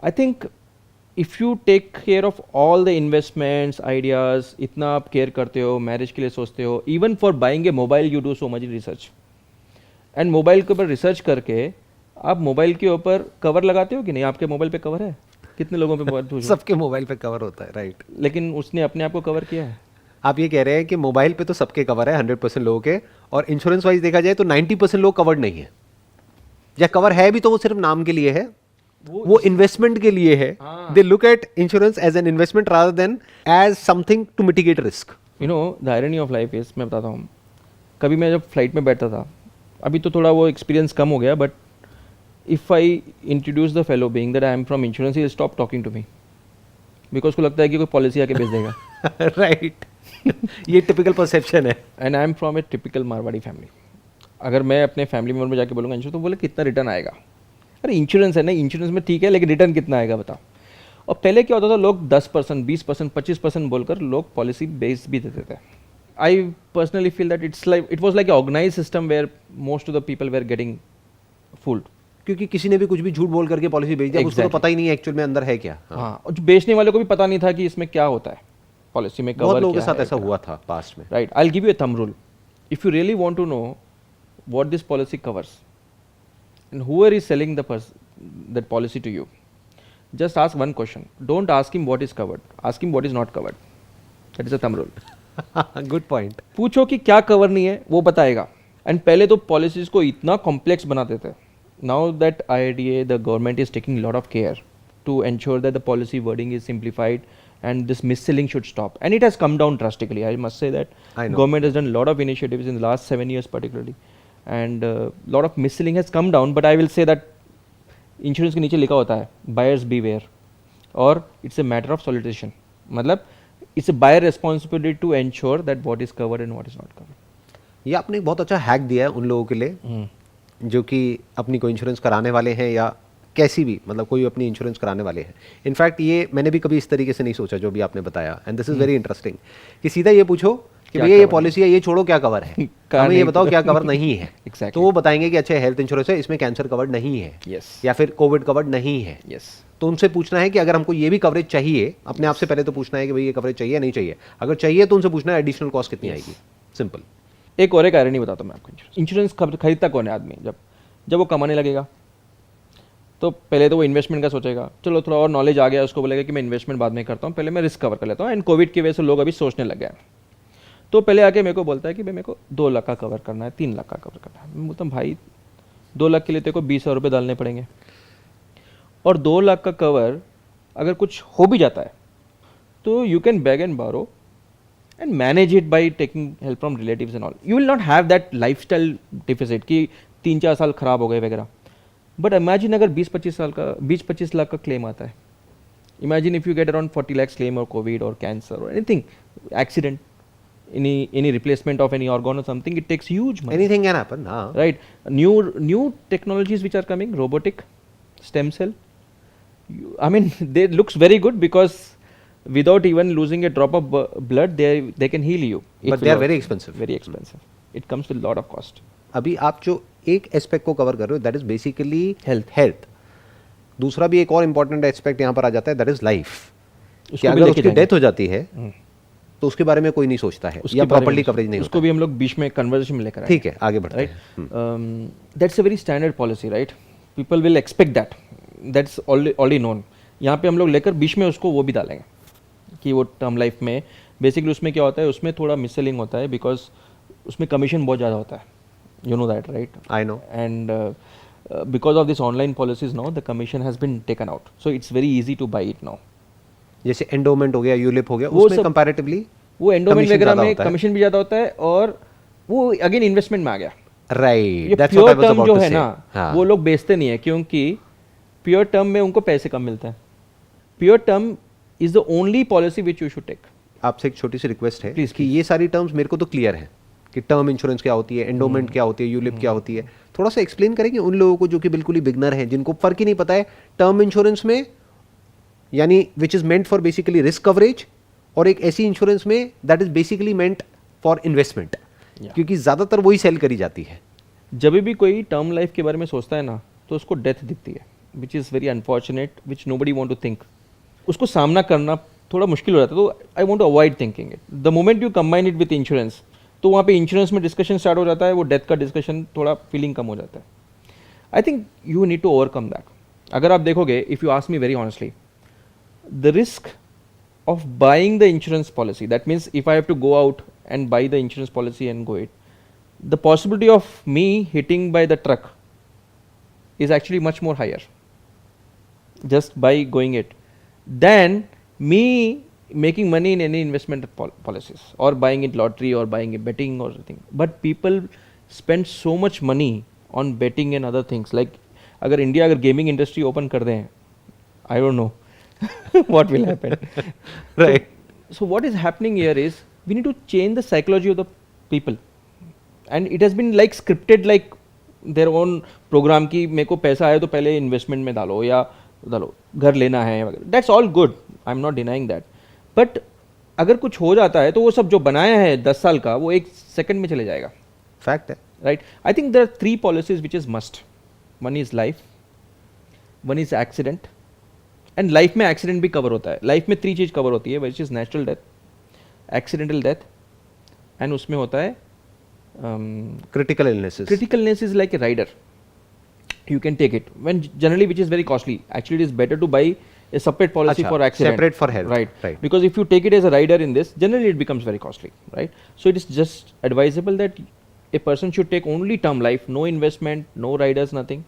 I think if you take care of all the investments ideas, इतना आप care करते हो, मैरिज के लिए सोचते हो, even for buying A mobile you do so much research, and mobile के ऊपर रिसर्च करके आप मोबाइल के ऊपर कवर लगाते हो कि नहीं? आपके मोबाइल पे कवर है? कितने लोगों पे मोबाइल सबके मोबाइल पे कवर होता है, राइट। लेकिन उसने अपने आप को कवर किया है। आप ये कह रहे हैं कि मोबाइल पे तो सबके कवर है 100% लोगों के, और इंश्योरेंस वाइज देखा जाए तो 90% लोग कवर्ड नहीं है, या कवर है भी तो वो सिर्फ नाम के लिए है, वो इन्वेस्टमेंट के लिए है। They look at insurance as an investment rather than as something to mitigate risk. You know the irony of life is, मैं बताता हूँ, कभी मैं जब फ्लाइट में बैठता था, अभी तो थोड़ा वो एक्सपीरियंस कम हो गया, but if I introduce the fellow being that I am from insurance, he stop talking to me, because उसको लगता है कि कोई पॉलिसी आके भेज देगा। राइट ये टिपिकल परसेप्शन है। And I am from A typical Marwari family. अगर मैं अपने फैमिली मेम्बर में जाके बोलूँगा इंश्योरेंस, तो बोले कितना रिटर्न आएगा? अरे इंश्योरेंस है ना, इंश्योरेंस में ठीक है, लेकिन रिटर्न कितना आएगा बताओ। और पहले क्या होता था, लोग 10%, 20%, 25% बोलकर लोग पॉलिसी बेस भी देते थे। I personally feel that it was like organize system where most of the people were getting fooled, क्योंकि किसी ने भी कुछ भी झूठ बोल करके पॉलिसी भेज दिया, उसको तो पता ही नहीं है एक्चुअल में अंदर है क्या। हाँ, और जो बेचने वाले को भी पता नहीं था कि इसमें क्या होता है, पॉलिसी में कवर बहुत लोगों के क्या साथ है, ऐसा हुआ था पास्ट में। Right. I will give you a thumb rule, if you really want to know what this policy covers and whoever is selling that policy to you, just ask one question. Don't ask him what is covered, ask him what is not covered. That is a thumb rule. Good point. पूछो कि क्या cover नहीं है, वो बताएगा। And पहले तो policies को इतना कॉम्प्लेक्स बना देते हैं। Now that IRDA, the government is taking lot of care to ensure that the policy wording is simplified and this mis-selling should stop, and it has come down drastically. I must say that government has done a lot of initiatives in the last 7 years particularly, and lot of mis-selling has come down. But I will say that insurance के नीचे लिखा होता है buyers beware, और it's a matter of solicitation, मतलब it's a buyer responsibility to ensure that what is covered and what is not covered. ये आपने बहुत अच्छा हैक दिया है उन लोगों के लिए जो कि अपनी कोई इंश्योरेंस कराने वाले हैं, या कैसी भी, मतलब कोई अपनी इंश्योरेंस कराने वाले हैं। इनफैक्ट ये मैंने भी कभी इस तरीके से नहीं सोचा जो भी आपने बताया, and this is very interesting, कि सीधा ये पूछो कि भैया ये पॉलिसी है, ये छोड़ो क्या कवर है, हमें ये बताओ क्या कवर नहीं है। Exactly. तो वो बताएंगे कि अच्छा हेल्थ इंश्योरेंस है, इसमें कैंसर कवर्ड नहीं है, yes. या फिर कोविड कवर्ड नहीं है। yes. तो उनसे पूछना है कि अगर हमको ये भी कवरेज चाहिए, अपने आप से पहले तो पूछना है कि भाई ये कवरेज चाहिए या नहीं चाहिए। अगर चाहिए तो उनसे पूछना है एडिशनल कॉस्ट कितनी आएगी। सिंपल। एक और एक आयरनी बताता हूँ मैं आपको। इंश्योरेंस खरीदता कौन है आदमी? जब वो कमाने लगेगा, तो पहले तो वो इन्वेस्टमेंट का सोचेगा, चलो थोड़ा और नॉलेज आ गया, उसको बोलेगा कि मैं इन्वेस्टमेंट बाद में करता हूँ, पहले मैं रिस्क कवर कर लेता हूँ। एंड कोविड की वजह से लोग अभी सोचने लग गए, तो पहले आके मेरे को बोलता है कि भाई मेरे को 2 लाख का कवर करना है, 3 लाख का कवर करना है। मैं बोलता हूँ भाई 2 लाख के लिए तेरे को 20,000 रुपये डालने पड़ेंगे, और 2 लाख का कवर अगर कुछ हो भी जाता है तो यू कैन बैग एंड बारो and manage it by taking help from relatives and all. You will not have that life style deficit कि 3-4 साल खराब हो गए वगैरह। बट इमेजिन अगर 20-25 लाख का क्लेम आता है, imagine if you get around 40 lakhs claim or COVID or cancer or anything, accident, any replacement of any organ or something, it takes huge money. Anything can happen, right? New technologies which are coming, robotic, stem cell, I mean they looks very good because without even losing a drop of blood they can heal you. But they are very expensive. Very expensive. It comes with lot of cost. अभी आप जो एक aspect को cover कर रहे हो that is basically health. दूसरा भी एक और इम्पोर्टेंट एस्पेक्ट यहाँ पर आ जाता है, दैट इज लाइफ। कि अगर उसकी डेथ हो जाती है तो उसके बारे में कोई नहीं सोचता है, या प्रॉपर्ली कवरेज नहीं उसको भी हम लोग बीच में कन्वर्सेशन में लेकर, ठीक है आगे बढ़ते हैं। That's a very standard policy, right? People will expect that, that's already known. यहाँ पे हम लोग लेकर बीच में उसको वो भी डालेंगे कि वो टर्म लाइफ में बेसिकली उसमें क्या होता है, उसमें थोड़ा मिससेलिंग होता है, बिकॉज उसमें कमीशन बहुत ज़्यादा होता है। You know that, right? I know. And because of this online policies now, the commission has been taken out. So it's very easy to buy it now. जैसे एंडोमेंट हो गया, यूलिप हो गया, उसमें कंपैरेटिवली वो एंडोमेंट वगैरह में commission भी ज़्यादा होता है, और वो अगेन इन्वेस्टमेंट में आ गया। राइट, ये प्योर टर्म जो है ना, वो लोग बेचते नहीं है, क्योंकि प्योर टर्म में उनको पैसे कम मिलते हैं। Pure term is the only policy which you should take. आपसे एक छोटी सी रिक्वेस्ट है प्लीज कि ये सारी टर्म्स मेरे को तो क्लियर है कि टर्म इंश्योरेंस क्या होती है, एंडोमेंट क्या होती है, यूलिप क्या होती है। थोड़ा सा एक्सप्लेन करेंगे उन लोगों को जो कि बिल्कुल ही बिगनर हैं, जिनको फर्क ही नहीं पता है टर्म इंश्योरेंस में, यानी which is meant for basically risk coverage, और एक ऐसी इंश्योरेंस में that is basically meant for investment, क्योंकि ज्यादातर वही सेल करी जाती है। जब भी कोई टर्म लाइफ के बारे में सोचता है ना, तो उसको डेथ दिखती है। Which is very unfortunate, which nobody want to think, उसको सामना करना थोड़ा मुश्किल हो जाता है. तो I want to avoid thinking it. The moment you combine it with insurance, तो वहाँ पे इंश्योरेंस में डिस्कशन स्टार्ट हो जाता है, वो डेथ का डिस्कशन थोड़ा फीलिंग कम हो जाता है. I think you need to overcome that. अगर आप देखोगे, if you ask me very honestly, the risk of buying the insurance policy, that means if I have to go out and buy the insurance policy and go it, the possibility of me hitting by the truck is actually much more higher just by going it than me making money in any investment policies or buying it lottery or buying it betting or something. But people spend so much money on betting and other things. Like अगर India अगर gaming industry open कर दें, I don't know what will happen. Right. So what is happening here is we need to change the psychology of the people, and it has been like scripted, like their own program की मेरे को पैसा आया तो पहले investment में डालो या डालो, घर लेना है वगैरह. That's all good. I'm not denying that. But अगर कुछ हो जाता है तो वो सब जो बनाया है 10 साल का वो एक सेकंड में चले जाएगा. फैक्ट है. Right? I think there are 3 policies which is must. One is life, one is accident, and life में एक्सीडेंट भी कवर होता है. लाइफ में 3 चीज़ कवर होती है, which is natural death, accidental death, and उसमें होता है critical illnesses. critical illness is like a rider. You can take it when generally, which is very costly. Actually, it is better to buy a separate policy Achha, for accident, separate for health. right? Because if you take it as a rider in this, generally it becomes very costly, right? So it is just advisable that a person should take only term life, no investment, no riders, nothing.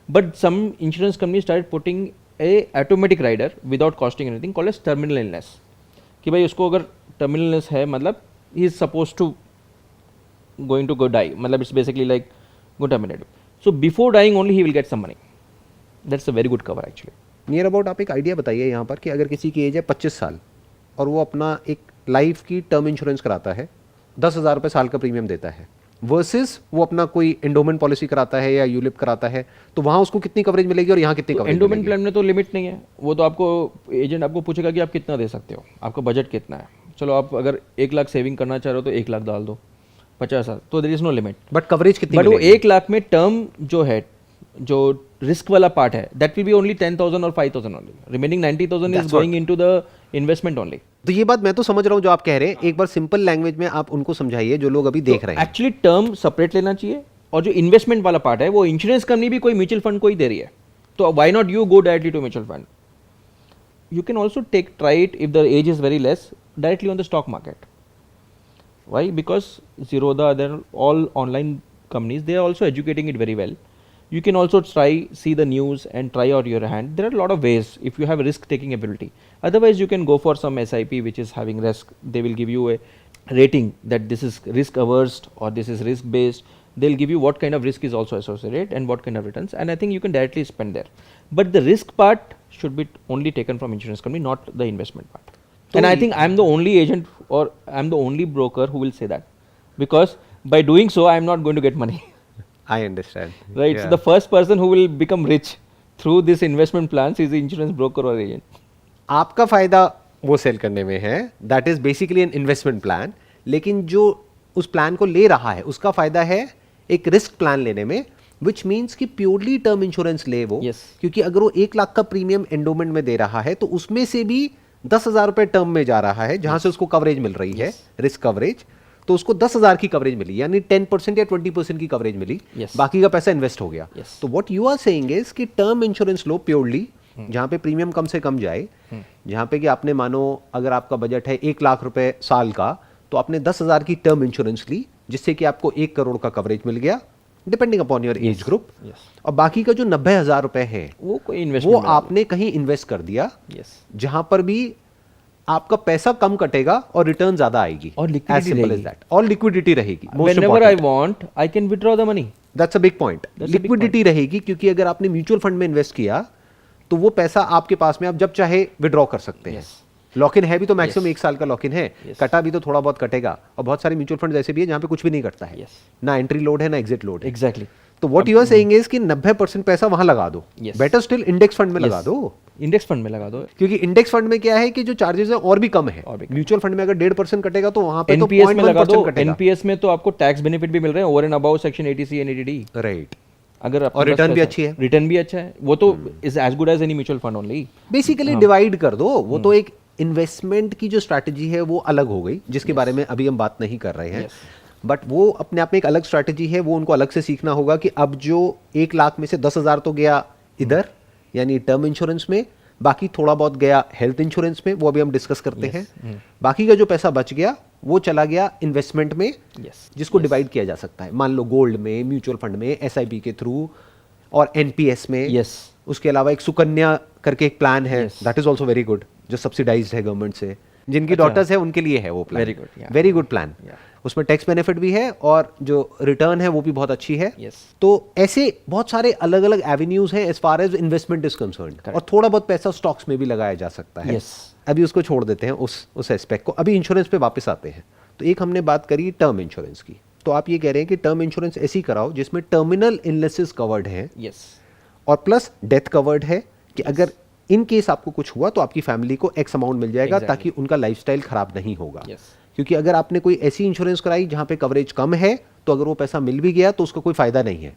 But some insurance companies started putting a automatic rider without costing anything called as terminal illness. कि भाई उसको अगर terminal illness है, मतलब he is supposed to going to go die, मतलब it's basically like go terminated. So before dying only he will get some money. That's a very good cover actually. Near about आप एक idea बताइए यहाँ पर कि अगर किसी की एज है 25 साल और वो अपना एक लाइफ की टर्म इंश्योरेंस कराता है, 10,000 रुपये साल का प्रीमियम देता है, वर्सेस वो अपना कोई एंडोमेंट पॉलिसी कराता है या यूलिप कराता है, तो वहाँ उसको कितनी कवरेज मिलेगी और यहाँ कितनी कवरेज एंडोमेंट मिलेगी? प्लान में तो लिमिट नहीं है. वो तो आपको एजेंट आपको पूछेगा कि आप कितना दे सकते हो, आपका बजट कितना है. चलो आप अगर 1 लाख सेविंग करना चाह रहे हो तो 1 लाख डाल दो, 50,000, तो there is no limit. But coverage कितनी बट वो मिलेगी? 1 लाख में टर्म जो है, जो रिस्क वाला पार्ट है, दैट विल बी ओनली 10,000 और 5,000 only. Remaining 90,000 is going into the investment only. तो ये बात मैं तो समझ रहा हूँ जो आप कह रहे हैं. एक बार सिंपल लैंग्वेज में आप उनको समझाइए जो लोग अभी देख रहे हैं. एक्चुअली टर्म सेपरेट लेना चाहिए, और जो इन्वेस्टमेंट वाला पार्ट है वो इंश्योरेंस कंपनी भी कोई म्यूचुअल फंड को ही दे रही है. तो why not you go directly to mutual fund? You can also try it if the age is very less directly on the stock market. Why? Because Zerodha, they're all online companies. They are also educating it very well. You can also see the news and try out your hand. There are a lot of ways if you have a risk-taking ability. Otherwise, you can go for some SIP which is having risk. They will give you a rating that this is risk-averse or this is risk-based. They'll give you what kind of risk is also associated and what kind of returns. And I think you can directly spend there. But the risk part should be only taken from insurance company, not the investment part. And I think I'm the only agent or I'm the only broker who will say that, because by doing so I'm not going to get money. I understand. Right? Yeah. So the first person who will become rich through this investment plans is the insurance broker or agent. आपका फायदा वो cell करने में है, that is basically an investment plan. लेकिन जो उस plan को ले रहा है उसका फायदा है एक रिस्क प्लान लेने में, विच मीन्स कि प्योरली टर्म इंश्योरेंस ले वो. Yes. क्योंकि अगर वो 1 लाख का प्रीमियम एंडोमेंट में दे रहा है तो उसमें से भी 10,000 रुपए टर्म में जा रहा है, जहां से उसको कवरेज मिल रही है, रिस्क कवरेज. तो उसको 10,000 की कवरेज मिली, यानी 10% या 20% की कवरेज मिली. Yes. बाकी का पैसा इन्वेस्ट हो गया. Yes. तो what you are saying is कि टर्म इंश्योरेंस लो प्योरली, जहां पे प्रीमियम कम से कम जाए, जहां पे कि आपने मानो अगर आपका बजट है 1 लाख रुपए साल का, तो आपने 10,000 की टर्म इंश्योरेंस ली, जिससे कि आपको 1 करोड़ का कवरेज मिल गया, depending upon your age group. और बाकी का जो 90,000 रुपए है वो कोई वो इन्वेस्टमेंट आपने कहीं इन्वेस्ट कर दिया, Yes. जहां पर भी आपका पैसा कम कटेगा और रिटर्न ज्यादा आएगी. और liquidity रहेगी. और लिक्विडिटी रहेगी. Whenever I want, I can withdraw the money. That's a big point. That's a big liquidity रहेगी, क्योंकि अगर आपने म्यूचुअल फंड में इन्वेस्ट किया तो वो पैसा आपके पास में आप जब चाहे विड्रॉ कर सकते हैं. Yes. लॉक इन है भी तो मैक्सिमम Yes. 1 साल का लॉक इन है. Yes. कटा भी तो थोड़ा बहुत कटेगा. और बहुत सारे म्यूचुअल फंड ऐसे भी है जहां पे कुछ भी नहीं कटता है. Yes. ना एंट्री लोड है ना एग्जिट लोड है. Exactly. तो what you are saying is कि 90% पैसा वहां लगा दो. Yes. Better still index fund में लगा Yes. दो. इंडेक्स फंड में लगा दो. क्योंकि इंडेक्स फंड में क्या है कि जो चार्जेस है और भी कम है. और भी कम. म्यूचुअल फंड में अगर 1.5% कटेगा तो वहां पे तो एनपीएस में लगा दो. 0.1% कटेगा. एनपीएस में तो आपको टैक्स बेनिफिट भी मिल रहे हैं over and about section 80C and 80D. Right. अगर और रिटर्न भी अच्छी है। रिटर्न भी अच्छा है, वो तो is as good as any mutual fund only. Basically divide कर दो, वो तो एक इन्वेस्टमेंट की जो स्ट्रैटेजी है वो अलग हो गई, जिसके बारे में अभी हम बात नहीं कर रहे हैं। बट वो अपने आप में एक अलग स्ट्रैटेजी है, वो उनको अलग से सीखना होगा कि अब जो 1 लाख में से 10,000 तो गया इधर यानी टर्म इंश्योरेंस में, बाकी थोड़ा बहुत गया हेल्थ इंश्योरेंस में, वो अभी हम डिस्कस करते हैं। बाकी का जो पैसा बच गया वो चला गया इन्वेस्टमेंट में, जिसको डिवाइड किया जा सकता है, मान लो गोल्ड में, म्यूचुअल फंड में, एसआईपी के थ्रू और एनपीएस में। उसके अलावा एक सुकन्या करके एक प्लान है, that is also very good, जो सब्सिडाइज्ड है गवर्नमेंट से, जिनकी डॉटर्स है उनके लिए है वो प्लान। Very good plan. उसमें टैक्स बेनिफिट भी है और जो रिटर्न है वो भी बहुत अच्छी है। तो ऐसे बहुत सारे अलग अलग एवेन्यूज हैं as far as investment is concerned, और थोड़ा बहुत पैसा स्टॉक्स में भी लगाया जा सकता है। अभी उसको छोड़ देते हैं उस एस्पेक्ट को, अभी इंश्योरेंस पे वापस आते हैं। तो एक हमने बात करी टर्म इंश्योरेंस की, तो आप ये कह रहे हैं कि टर्म इंश्योरेंस ऐसी कराओ जिसमें टर्मिनल इलनेसेस कवर्ड हैं और प्लस डेथ कवर्ड है, कि अगर इन केस आपको कुछ हुआ तो आपकी फैमिली को एक्स अमाउंट मिल जाएगा, ताकि उनका लाइफस्टाइल खराब नहीं होगा। क्योंकि अगर आपने कोई ऐसी इंश्योरेंस कराई जहां पे कवरेज कम है, तो अगर वो पैसा मिल भी गया तो उसका कोई फायदा नहीं है।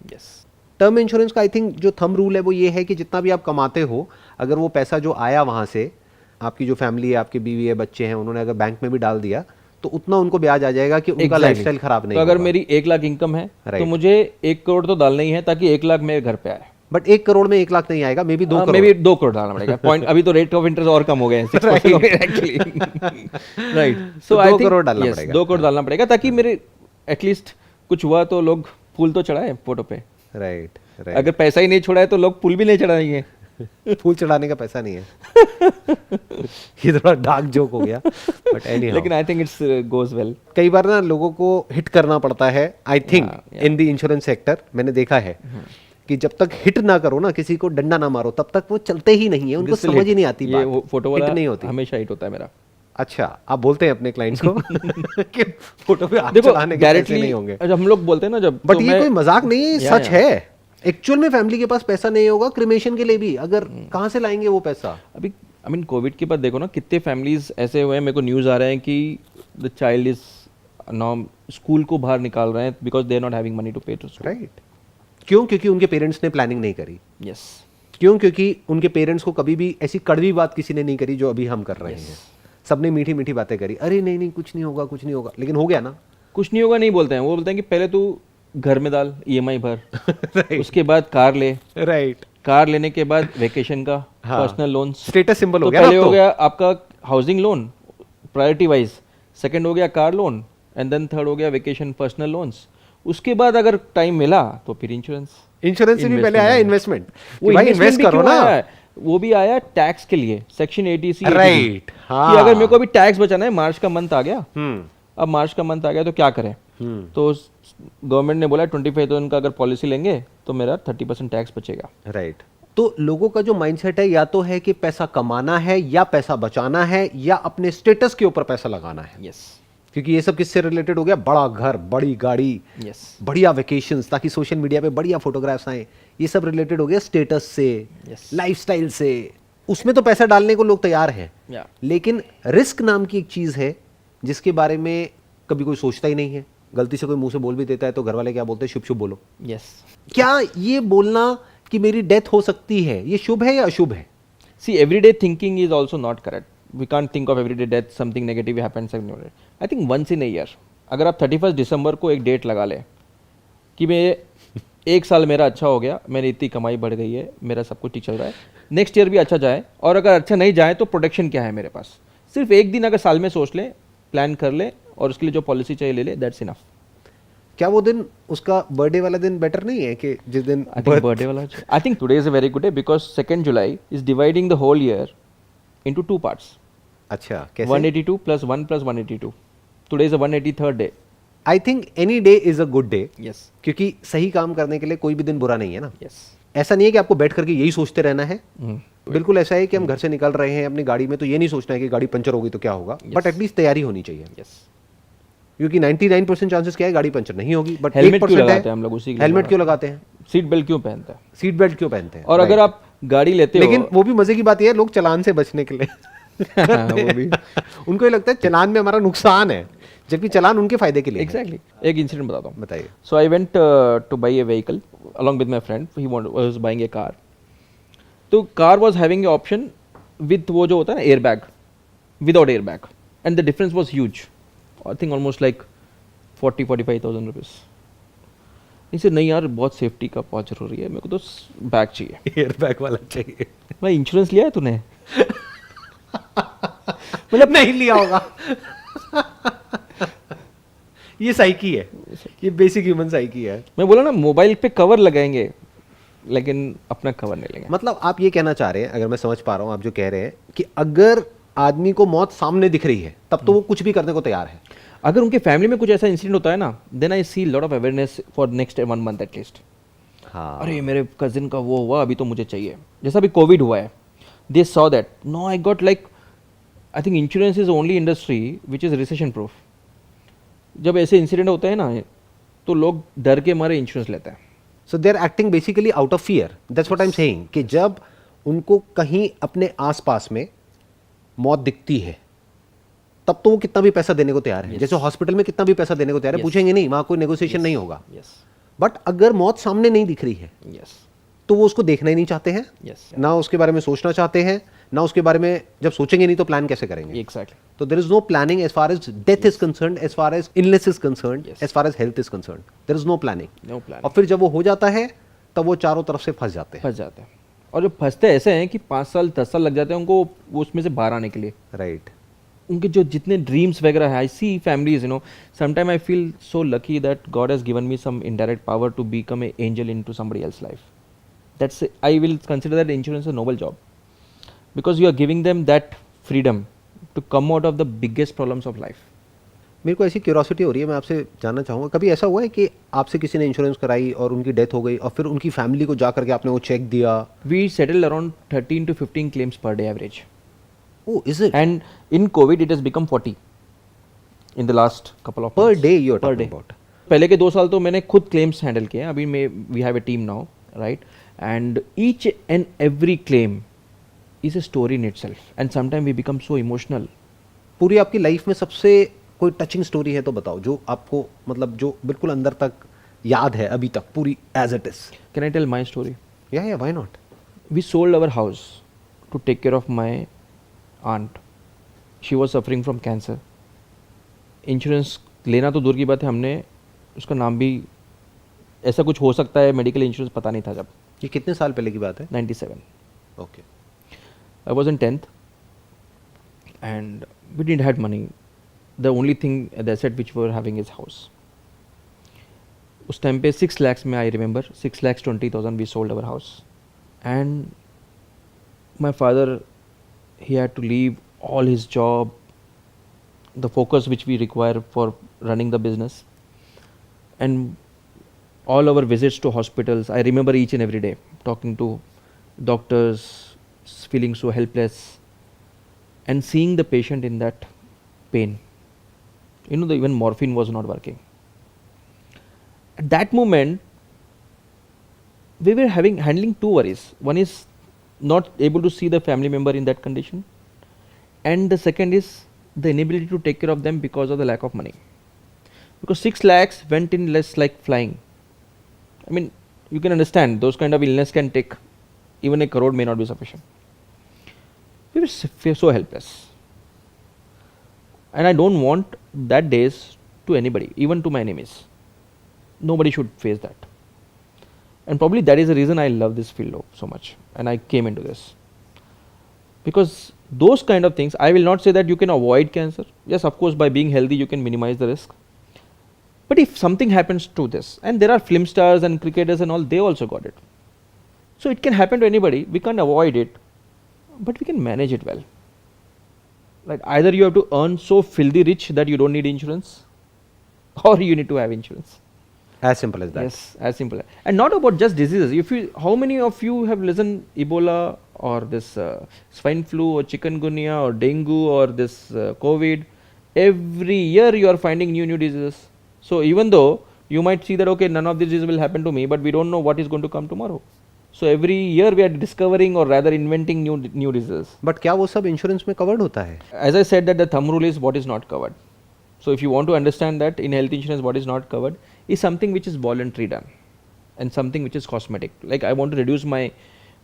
टर्म इंश्योरेंस का आई थिंक जो थंब रूल है वो ये है कि जितना भी आप कमाते हो, अगर वो पैसा जो आया वहां से, आपकी जो फैमिली है, आपकी बीवी है, बच्चे हैं, उन्होंने अगर बैंक में भी डाल दिया तो उतना उनको ब्याज आ जाएगा कि उनका लाइफस्टाइल खराब नहीं होगा। तो अगर होगा। मेरी 1 लाख इनकम है तो मुझे 1 करोड़ तो डालना ही है, ताकि 1 लाख मेरे घर पे आए। बट 1 करोड़ में 1 लाख नहीं आएगा, may be 2 crore. May be 2 crore डालना पड़ेगा। पॉइंट अभी तो रेट ऑफ इंटरेस्ट और कम हो गए हैं, 6% हो गए एक्चुअली। राइट, सो 2 करोड़ डालना पड़ेगा। 2 करोड़ डालना पड़ेगा, ताकि मेरे एटलीस्ट कुछ हुआ तो लोग फूल तो चढ़ाए फोटो पे। राइट। अगर पैसा ही नहीं छोड़ा है तो लोग फूल भी नहीं चढ़ाएंगे। फूल चढ़ाने का पैसा नहीं है। ये थोड़ा डार्क जोक हो गया, बट एनीहाउ, लेकिन I think it's goes well. कई बार ना लोगों को हिट करना पड़ता है, I think in the insurance sector मैंने देखा है कि जब तक हिट ना करो ना, किसी को डंडा ना मारो, तब तक वो चलते ही नहीं है, उनको समझ ही नहीं आती बात। ये फोटो वाला हिट नहीं होती, हमेशा हिट होता है मेरा। अच्छा, आप बोलते हैं अपने क्लाइंट्स को कि फोटो पे हाथ चलाने के पैसे नहीं होंगे। जब हम लोग बोलते हैं ना, जब बट ये कोई मजाक नहीं, सच है। एक्चुअल में फैमिली के पास पैसा नहीं होगा क्रिमेशन के लिए भी, अगर कहां से लाएंगे वो पैसा? अभी आई मीन कोविड के बाद देखो ना, कितने फैमिलीज ऐसे हुए हैं, मेरे को न्यूज़ आ रहा है कि the child is now school को बाहर निकाल रहे हैं because they are not having money to pay to school. Right. क्यों? क्योंकि उनके पेरेंट्स ने प्लानिंग नहीं करी। यस। क्यों? क्योंकि उनके पेरेंट्स को कभी भी ऐसी कड़वी बात किसी ने नहीं करी जो अभी हम कर रहे हैं। सबने मीठी मीठी बातें करी, अरे नहीं नहीं कुछ नहीं होगा, कुछ नहीं होगा, लेकिन हो गया ना। कुछ नहीं होगा नहीं बोलते हैं, वो बोलते हैं कि पहले तू घर में डाल, EMI भर, उसके बाद कार ले। राइट। कार लेने के बाद वेकेशन का, पर्सनल लोन, स्टेटस सिंबल हो गया। पहले हो गया आपका housing loan priority wise, second हो गया car loan, and then third हो गया वेकेशन पर्सनल लोन्स। उसके बाद अगर टाइम मिला तो फिर इंश्योरेंस से भी पहले आया इन्वेस्टमेंट। भाई इन्वेस्ट करो ना, वो भी आया टैक्स के लिए, सेक्शन 80C। राइट। कि अगर मेरे को अभी टैक्स बचाना है, मार्च का मंथ आ गया, अब मार्च का मंथ आ गया तो क्या करें? तो गवर्नमेंट ने बोला 25,000 का अगर पॉलिसी लेंगे तो मेरा 30% टैक्स बचेगा। राइट। तो लोगों का जो माइंडसेट है, या तो है कि पैसा कमाना है या पैसा बचाना है या अपने स्टेटस के ऊपर पैसा लगाना है। यस। क्योंकि ये सब किससे रिलेटेड हो गया? बड़ा घर, बड़ी गाड़ी, बढ़िया वेकेशंस, ताकि सोशल मीडिया पे बढ़िया फोटोग्राफ्स आए, ये सब रिलेटेड हो गया स्टेटस से, लाइफस्टाइल से। उसमें तो पैसा डालने को लोग तैयार हैं, लेकिन रिस्क नाम की एक चीज है जिसके बारे में कभी कोई सोचता ही नहीं है। गलती से कोई मुंह से बोल भी देता है तो घर वाले क्या बोलते हैं? शुभ शुभ बोलो। क्या ये बोलना कि मेरी डेथ हो सकती है, ये शुभ है या अशुभ है? See, everyday thinking is also not correct. We can't think of everyday death, something negative happens every day. I think once in a year, अगर आप 31 दिसंबर को एक डेट लगा ले कि मैं 1 साल मेरा अच्छा हो गया, मेरी इतनी कमाई बढ़ गई है, मेरा सब कुछ ठीक चल रहा है, नेक्स्ट ईयर भी अच्छा जाए, और अगर अच्छा नहीं जाए तो प्रोटेक्शन क्या है मेरे पास? सिर्फ एक दिन अगर साल में सोच ले, प्लान कर ले, और उसके लिए जो पॉलिसी चाहिए ले ले, दैट्स इनफ। क्या वो दिन, उसका बर्थडे वाला दिन बेटर नहीं है कि जिस दिन बर्थडे वाला? I think today is a very good day because 2 July is dividing the whole year into 2 parts. अच्छा, कैसे? 182 + 1 + 182. Today is the 183rd day. I think any day is a good day. Yes. क्योंकि सही काम करने के लिए कोई भी दिन बुरा नहीं है ना। Yes. ऐसा नहीं है कि आपको बैठ करके यही सोचते रहना है। बिल्कुल ऐसा है कि हम घर से निकल रहे हैं अपनी गाड़ी में, तो ये नहीं सोचना है कि गाड़ी पंचर होगी तो क्या होगा, बट एटलीस्ट तैयारी होनी चाहिए। Yes. क्योंकि 99% चांसेस क्या है, गाड़ी पंचर नहीं होगी, बट हेलमेट क्यों लगाते हैं हम लोग? उसी हेलमेट क्यों लगाते हैं? सीट बेल्ट क्यों पहनते हैं? सीट बेल्ट क्यों पहनते हैं? और अगर आप गाड़ी लेते हो, लेकिन वो भी मजे की बात यह है, लोग चालान से बचने के लिए वो भी उनको ये लगता है चालान में हमारा नुकसान है, जबकि चालान उनके फायदे के लिए है। एग्जैक्टली एक इंसिडेंट बताता हूँ. बताइए। So I went to buy a vehicle along with my friend. He was buying a car. तो car was having a option with वो जो होता है ना airbag, without airbag, and the difference was huge. I think almost like 40-45,000 rupees. इसे नहीं यार बहुत सेफ्टी का बहुत जरूरी है, मेरे को तो बैग चाहिए. एयर बैग वाला चाहिए। भाई इंश्योरेंस लिया है तूने? मतलब नहीं लिया होगा। ये साइकी है, ये बेसिक ह्यूमन साइकी है। मैं बोला ना मोबाइल पे कवर लगाएंगे लेकिन अपना कवर नहीं लेंगे. मतलब आप ये कहना चाह रहे हैं, अगर मैं समझ पा रहा हूं आप जो कह रहे हैं, कि अगर आदमी को मौत सामने दिख रही है तब तो वो कुछ भी करने को तैयार है। अगर उनके फैमिली में कुछ ऐसा इंसिडेंट होता है ना, then I see lot of awareness for next 1 month at least. हाँ, अरे मेरे कजिन का वो हुआ, अभी तो मुझे चाहिए. जैसा अभी कोविड हुआ है, they saw that no I got like, I think insurance is only industry which is recession proof. जब ऐसे इंसिडेंट होते हैं ना तो लोग डर के मारे इंश्योरेंस लेते हैं. So they are acting basically out of fear, that's what I am saying, कि जब उनको कहीं अपने आसपास में मौत दिखती है तब तो वो कितना भी पैसा देने को तैयार है. Yes. जैसे हॉस्पिटल में कितना भी पैसा देने को तैयार है, Yes. पूछेंगे नहीं, वहां कोई नेगोशिएशन नहीं होगा. यस बट अगर मौत सामने नहीं दिख रही है यस तो वो उसको देखना ही नहीं चाहते हैं, यस ना उसके बारे में सोचना चाहते हैं, ना उसके बारे में, जब सोचेंगे नहीं तो प्लान कैसे करेंगे. एग्जैक्टली. तो there is no planning as far as death is concerned, as far as illness is concerned, Yes. As far as health is concerned, there is no planning. No plan. और फिर जब वो हो जाता है तब वो चारों तरफ से फंस जाते हैं. फंस जाते हैं. और जो फंसते ऐसे हैं कि 5 साल 10 साल लग जाते हैं उनको वो उसमें से बाहर आने के लिए. राइट. उनके जो जितने ड्रीम्स वगैरह है, I see families, you know, sometime I feel so lucky that God has given me some indirect power to become a angel into somebody else life. That's, I will consider that insurance a noble job because you are giving them that freedom to come out of the biggest problems of life. मेरे को ऐसी curiosity हो रही है, मैं आपसे जानना चाहूँगा, कभी ऐसा हुआ है कि आपसे किसी ने इंश्योरेंस कराई और उनकी डेथ हो गई और फिर उनकी फैमिली को जा करके आपने वो चेक दिया? We settle around 13 to 15 claims per day average. Oh, is it? And in COVID, it has become 40 in the last couple of Per months. day you are Per talking day. about. पहले के 2 साल तो मैंने खुद claims handle किए हैं. अभी मैं we have a team now, right? And each and every claim is a story in itself. And sometimes we become so emotional. पूरी आपकी लाइफ में सबसे कोई टचिंग स्टोरी है तो बताओ, जो आपको मतलब जो बिल्कुल अंदर तक याद है अभी तक पूरी as it is. Can I tell my story? या why not. We sold our house to take care of my aunt. She was suffering from cancer. Insurance लेना तो दूर की बात है, हमने उसका नाम भी, ऐसा कुछ हो सकता है मेडिकल इंश्योरेंस पता नहीं था जब. ये कितने साल पहले की बात है? 97. Okay. I was in 10th and we didn't had money. The only thing, the asset which we were having is house. उस टाइम पे 6 lakhs में, I remember 6,20,000 we sold our house. And my father, he had to leave all his job, the focus which we require for running the business, and all our visits to hospitals. I remember each and every day talking to doctors, feeling so helpless and seeing the patient in that pain. You know, even morphine was not working. At that moment, we were handling two worries. One is not able to see the family member in that condition, and the second is the inability to take care of them because of the lack of money. Because 6 lakhs went in less like flying. I mean, you can understand those kind of illness can take, even a crore may not be sufficient. We were so helpless, and I don't want that days to anybody, even to my enemies. Nobody should face that. And probably that is the reason I love this field so much, and I came into this. Because those kind of things, I will not say that you can avoid cancer. Yes, of course, by being healthy you can minimize the risk. But if something happens to this, and there are film stars and cricketers and all, they also got it. So it can happen to anybody. We can't avoid it, but we can manage it well. Like, either you have to earn so filthy rich that you don't need insurance, or you need to have insurance. As simple as that. Yes, as simple. And not about just diseases. If you, how many of you have listened Ebola or this swine flu or chikungunya or dengue or this COVID? Every year you are finding new diseases. So even though you might see that, okay, none of these diseases will happen to me, but we don't know what is going to come tomorrow. So every year we are discovering or rather inventing new diseases. But क्या वो सब insurance में covered होता है? As I said that the thumb rule is what is not covered. So if you want to understand that in health insurance, what is not covered is something which is voluntary done, and something which is cosmetic. Like I want to reduce my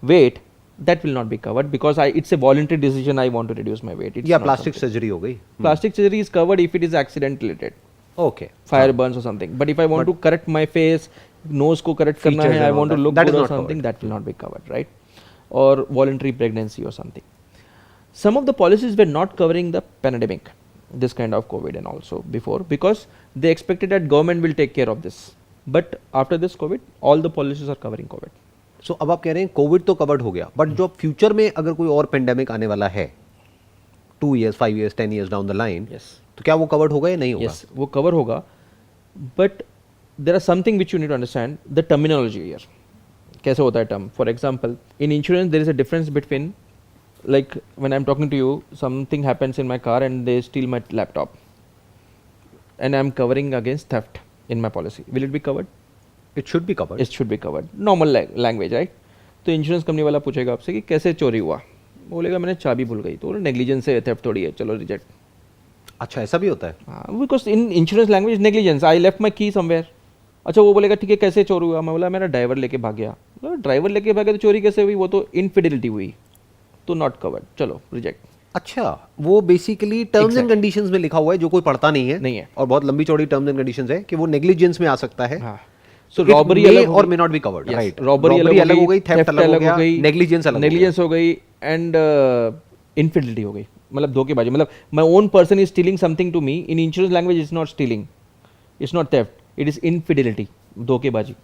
weight, that will not be covered because it's a voluntary decision. I want to reduce my weight. It's या not plastic something. Surgery हो गई. Plastic surgery is covered if it is accident related, okay. fire burns or something. But if I want to correct my face, nose को correct करना Features है, I and all want to that, look that is good or not something, covered. that will not be covered, right? Or voluntary pregnancy or something. Some of the policies were not covering the pandemic, this kind of COVID and also before, because they expected that government will take care of this. But after this COVID, all the policies are covering COVID. सो अब आप कह रहे हैं Covid तो covered हो गया, but जो future में अगर कोई और पेंडेमिक आने वाला है 2 years, 5 years, 10 years down the line, Yes. तो क्या वो कवर्ड होगा या नहीं होगा? Yes, वो cover होगा. But there are something which you need to understand, the terminology here. कैसे होता है term? For example, in insurance there is a difference between, like when I'm talking to you, something happens in my car and they steal my laptop, and I'm covering against theft in my policy. Will it be covered? It should be covered. It should be covered. Normal language, right? तो insurance company वाला पूछेगा आपसे कि कैसे चोरी हुआ, बोलेगा मैंने चाबी भूल गई, तो नेग्लिजेंस है, थेफ्ट थोड़ी है, चलो रिजेक्ट. अच्छा, ऐसा भी होता है? Because in insurance language negligence, I left my की समवेयर. अच्छा, वो बोलेगा ठीक है कैसे चोरी हुआ, मैं बोला मेरा ड्राइवर लेके भाग गया. ड्राइवर लेके भागे तो चोरी कैसे हुई, वो तो इनफिडेलिटी हुई, तो नॉट कवर्ड, चलो रिजेक्ट. अच्छा, वो बेसिकली टर्म्स एंड कंडीशंस में लिखा हुआ है जो कोई पढ़ता नहीं है. नहीं है. और बहुत लंबी चौड़ी टर्म्स एंड कंडीशंस है कि वो नेग्लिजेंस में आ सकता है. हाँ. सो रॉबरी अलग और may not be covered, right? Robbery अलग हो गई, थेफ्ट अलग हो गई, नेग्लिजेंस अलग हो गई. नेग्लिजेंस हो गई एंड इनफिडेलिटी हो गई, मतलब धोखेबाजी. मतलब my own person is stealing something to me, in insurance language is not stealing, it's not theft, it is infidelity, धोखेबाजी.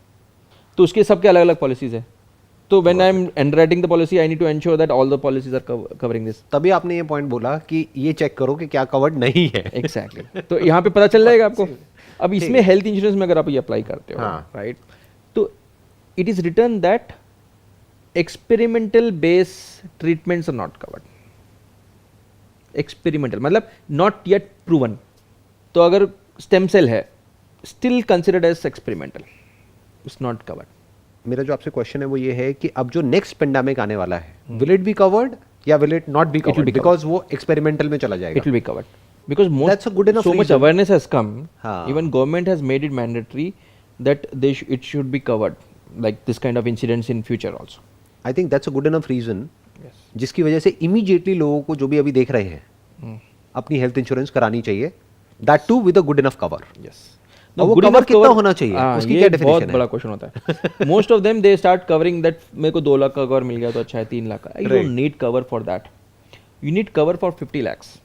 तो उसके सबके अलग अलग पॉलिसीज है. तो when I am underwriting the policy, I need to ensure that all the policies are covering this. तभी आपने ये पॉइंट बोला कि ये चेक करो कि क्या कवर्ड नहीं है. एग्जैक्टली. तो यहाँ पे पता चल जाएगा आपको. अब इसमें हेल्थ इंश्योरेंस में अगर आप ये अप्लाई करते हो, हाँ. राइट, तो it is written that experimental base treatments are not covered. Experimental मतलब नॉट येट प्रूवन. तो अगर स्टेम सेल है, still considered as experimental, it's not covered. मेरा जो आपसे क्वेश्चन है वो ये है कि अब जो नेक्स्ट पेंडेमिक आने वाला है, विल इट बी कवर्ड या will it not be covered? Because वो एक्सपेरिमेंटल में चला जाएगा. It will be covered because That's a good enough so much reason. awareness has come. हाँ. Even government has made it mandatory that it should be covered, like this kind of incidents in future also. I think that's a good enough reason Yes. जिसकी वजह से immediately लोगों को जो भी अभी देख रहे हैं अपनी हेल्थ इंश्योरेंस करानी चाहिए, that too with a good enough cover. Yes. वो good cover enough कितना होना चाहिए? हाँ, उसकी ये क्या बहुत definition है? बड़ा क्वेश्चन होता है. Most of them they start covering that, मेरे को 2 लाख का कवर मिल गया तो अच्छा है, 3 लाख का. You don't need cover for that. You need cover for 50 lakhs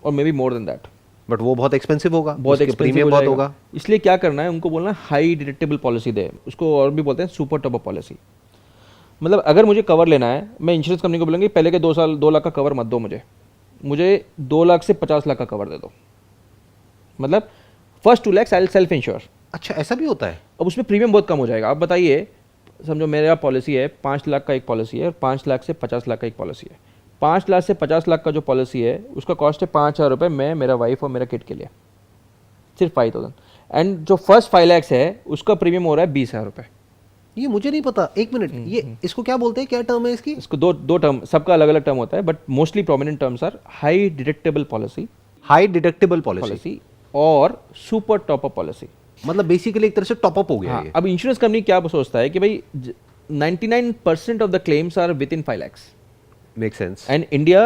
और may be more than that. But वो बहुत एक्सपेंसिव होगा, बहुत उसके एक्सपेंसिव प्रीमियम बहुत होगा. इसलिए क्या करना है, उनको बोलना हाई डिडक्टेबल पॉलिसी दे. उसको और भी बोलते हैं सुपर टॉप अप पॉलिसी. मतलब अगर मुझे कवर लेना है, मैं इंश्योरेंस कंपनी को बोलूँगी पहले के 2 लाख का कवर मत दो, मुझे 2 लाख से 50 लाख का कवर दे दो. मतलब first 2 lakhs I will self ensure. अच्छा, ऐसा भी होता है? अब उसमें प्रीमियम बहुत कम हो जाएगा. आप बताइए, समझो मेरा पॉलिसी है 5 लाख का एक पॉलिसी है और 5 लाख से 50 लाख का एक पॉलिसी है. 5 लाख से 50 लाख का जो पॉलिसी है उसका कॉस्ट है 5,000 रुपये, मैं, मेरा वाइफ और मेरा किड के लिए, सिर्फ 5,000. एंड जो फर्स्ट 5 lakhs है उसका प्रीमियम हो रहा है 20,000 रुपये. ये मुझे नहीं पता. एक मिनट, ये इसको क्या बोलते हैं, क्या टर्म है इसकी? इसको दो टर्म, सबका अलग अलग टर्म होता है, but mostly prominent terms are high deductible policy, high deductible policy और सुपर टॉप अप पॉलिसी. मतलब बेसिकली एक तरह से टॉप अप हो गया हाँ, ये. अब इंश्योरेंस कंपनी क्या सोचता है कि भाई 99% of the claims are within 5 lakhs. Make sense. And India